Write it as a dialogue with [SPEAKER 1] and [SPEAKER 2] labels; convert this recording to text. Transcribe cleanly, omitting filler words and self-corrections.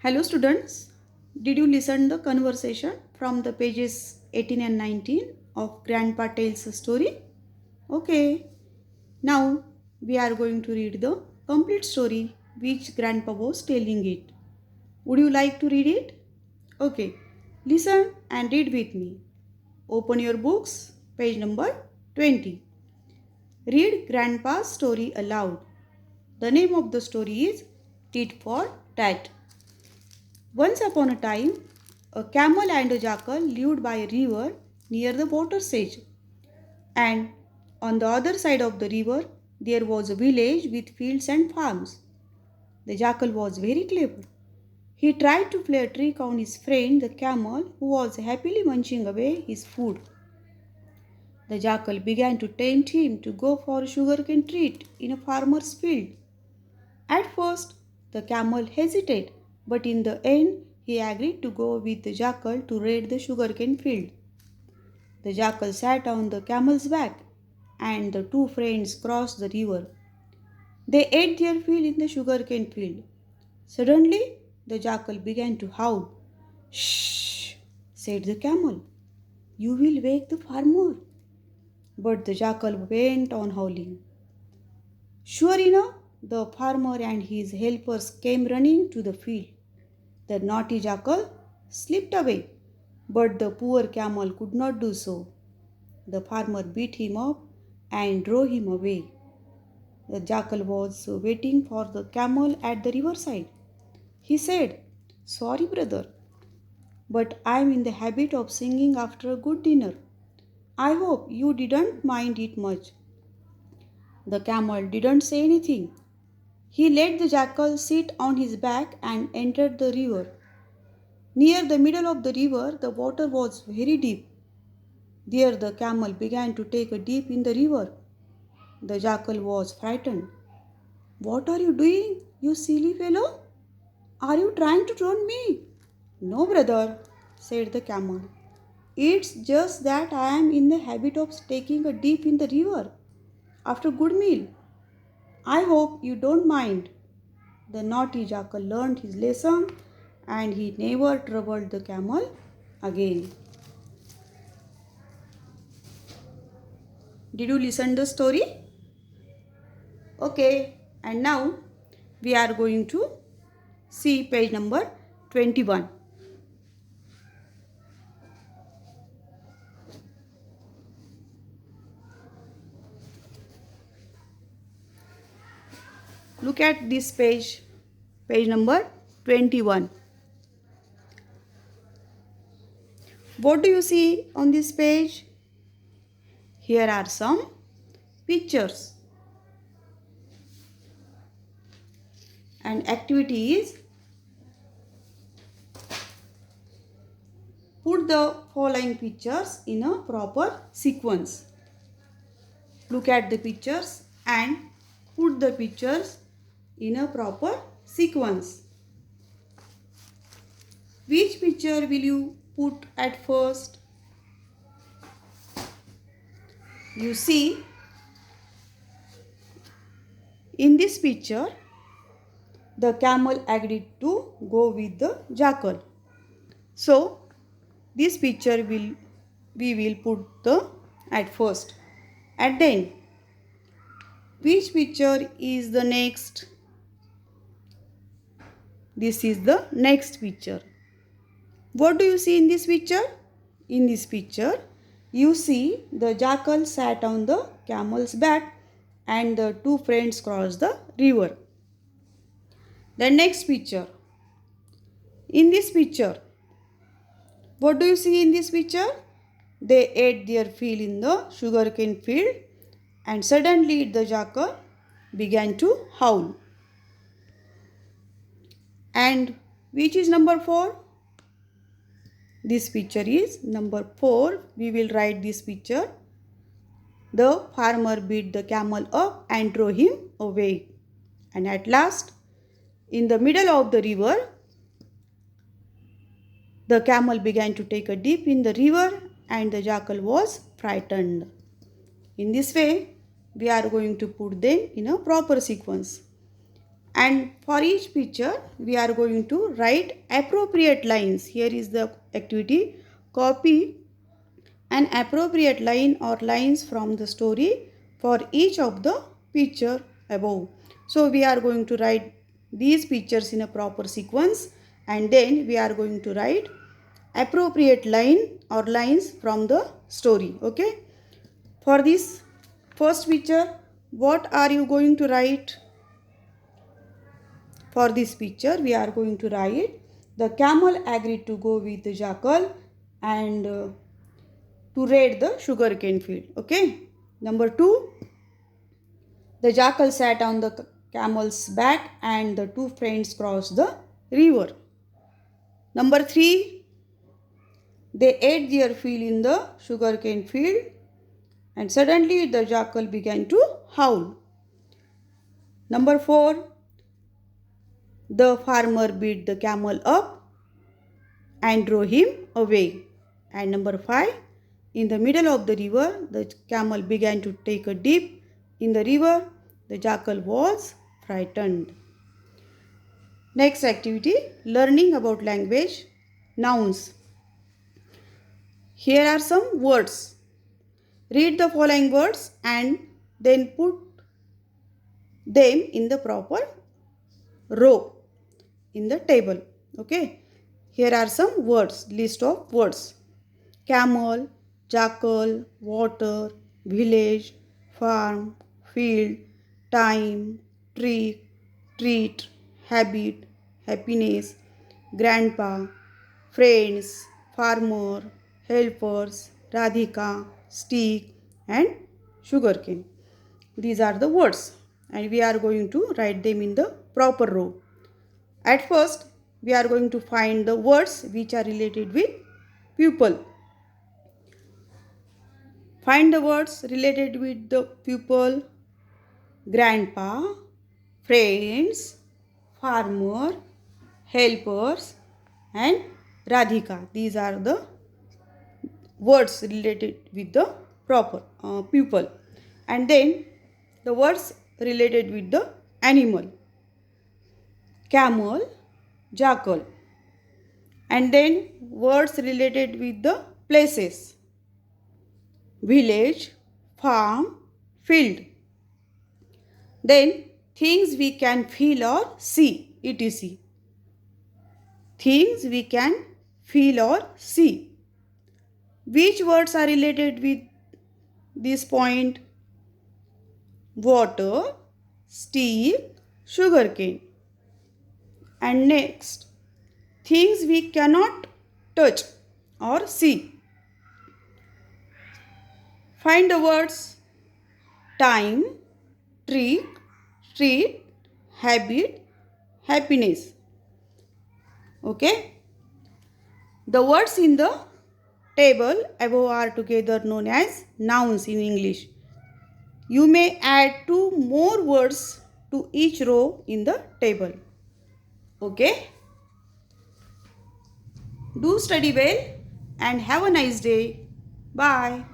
[SPEAKER 1] Hello students, did you listen the conversation from the pages 18 and 19 of Grandpa Tales story? Okay, now we are going to read the complete story which Grandpa was telling it. Would you like to read it? Okay, listen and read with me. Open your books, page number 20. Read Grandpa's story aloud. The name of the story is Tit for Tat. Once upon a time, a camel and a jackal lived by a river near the water's edge. And on the other side of the river, there was a village with fields and farms. The jackal was very clever. He tried to play a trick on his friend the camel, who was happily munching away his food. The jackal began to tempt him to go for a sugarcane treat in a farmer's field. At first, the camel hesitated, but in the end, he agreed to go with the jackal to raid the sugarcane field. The jackal sat on the camel's back, and the two friends crossed the river. They ate their fill in the sugarcane field. Suddenly, the jackal began to howl. Shh, said the camel. You will wake the farmer. But the jackal went on howling. Sure enough, the farmer and his helpers came running to the field. The naughty jackal slipped away, but the poor camel could not do so. The farmer beat him up and drove him away. The jackal was waiting for the camel at the riverside. He said, Sorry, brother, but I am in the habit of singing after a good dinner. I hope you didn't mind it much. The camel didn't say anything. He let the jackal sit on his back and entered the river. Near the middle of the river, the water was very deep. There, the camel began to take a dip in the river. The jackal was frightened. What are you doing, you silly fellow? Are you trying to drown me? No, brother, said the camel. It's just that I am in the habit of taking a dip in the river after a good meal. I hope you don't mind. The naughty jackal learned his lesson and he never troubled the camel again. Did you listen the story? Okay, and now we are going to see page number 21. Look at this page, page number 21. What do you see on this page? Here are some pictures. And activity is put the following pictures in a proper sequence. Look at the pictures and put the pictures in a proper sequence. Which picture will you put at first? You see, in this picture, the camel agreed to go with the jackal. So, this picture we will put at first. And then, which picture is the next? This is the next picture. What do you see in this picture? In this picture, you see the jackal sat on the camel's back and the two friends crossed the river. The next picture. In this picture, what do you see in this picture? They ate their fill in the sugarcane field and suddenly the jackal began to howl. And which is number 4? This picture is number 4. We will write this picture. The farmer beat the camel up and drove him away. And at last, in the middle of the river, the camel began to take a dip in the river and the jackal was frightened. In this way, we are going to put them in a proper sequence. And for each picture, we are going to write appropriate lines. Here is the activity. Copy an appropriate line or lines from the story for each of the picture above. So we are going to write these pictures in a proper sequence, and then we are going to write appropriate line or lines from the story. Okay. For this first picture, what are you going to write? For this picture, we are going to write the camel agreed to go with the jackal and to raid the sugarcane field. Okay. Number 2, the jackal sat on the camel's back and the two friends crossed the river. Number 3, they ate their fill in the sugarcane field and suddenly the jackal began to howl. Number 4, the farmer beat the camel up and drove him away. And number 5, in the middle of the river, the camel began to take a dip in the river. The jackal was frightened. Next activity, learning about language, nouns. Here are some words. Read the following words and then put them in the proper row in the table. Okay. Here are some words, list of words. Camel, jackal, water, village, farm, field, time, tree, treat, habit, happiness, grandpa, friends, farmer, helpers, Radhika, stick and sugarcane. These are the words and we are going to write them in the proper row. At first, we are going to find the words which are related with pupil. Find the words related with the pupil: grandpa, friends, farmer, helpers and Radhika. These are the words related with the proper pupil. And then the words related with the animal: camel, jackal. And then words related with the places: village, farm, field. Then things we can feel or see, etc. Things we can feel or see. Which words are related with this point? Water, stick, sugarcane. And next, things we cannot touch or see. Find the words: time, trick, treat, habit, happiness. Okay. The words in the table above are together known as nouns in English. You may add 2 more words to each row in the table. Okay. Do study well and have a nice day. Bye.